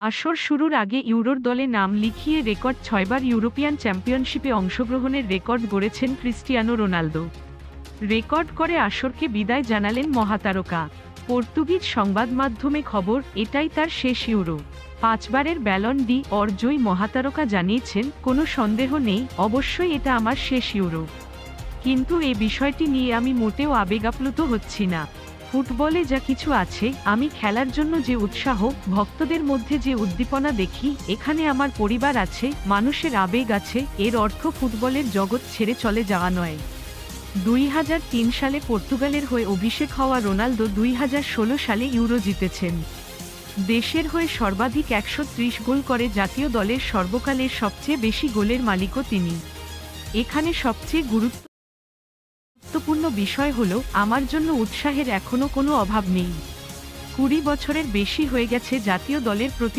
আসর শুরুর আগে ইউরোর দলে নাম লিখিয়ে রেকর্ড 6বার ইউরোপিয়ান চ্যাম্পিয়নশিপে অংশগ্রহণের রেকর্ড গড়েছেন ক্রিস্টিয়ানো রোনালদো। রেকর্ড করে আসরকে বিদায় জানালেন মহাতারকা। পর্তুগিজ সংবাদমাধ্যমে খবর, এটাই তার শেষ ইউরো। 5বারের ব্যালন ডি অর জয়ী মহাতারকা জানিয়েছেন, কোনো সন্দেহ নেই, অবশ্যই এটা আমার শেষ ইউরো। কিন্তু এ বিষয়টি নিয়ে আমি মোটেও আবেগাপ্লুত হচ্ছি না। ফুটবলে যা কিছু আছে, আমি খেলার জন্য যে উৎসাহ, ভক্তদের মধ্যে যে উদ্দীপনা দেখি, এখানে আমার পরিবার আছে, মানুষের আবেগ আছে, এর অর্থ ফুটবলের জগৎ ছেড়ে চলে যাওয়া নয়। 2003 সালে পর্তুগালের হয়ে অভিষেক হওয়া রোনালদো 2016 সালে ইউরো জিতেছেন। দেশের হয়ে সর্বাধিক 130 গোল করে জাতীয় দলের সর্বকালের সবচেয়ে বেশি গোলের মালিকও তিনি। এখানে সবচেয়ে গুরুত্বপূর্ণ বিষয় হলো, আমার জন্য উৎসাহের এখনো কোনো অভাব নেই। 20 বছরের বেশি হয়ে গেছে জাতীয় দলের প্রতি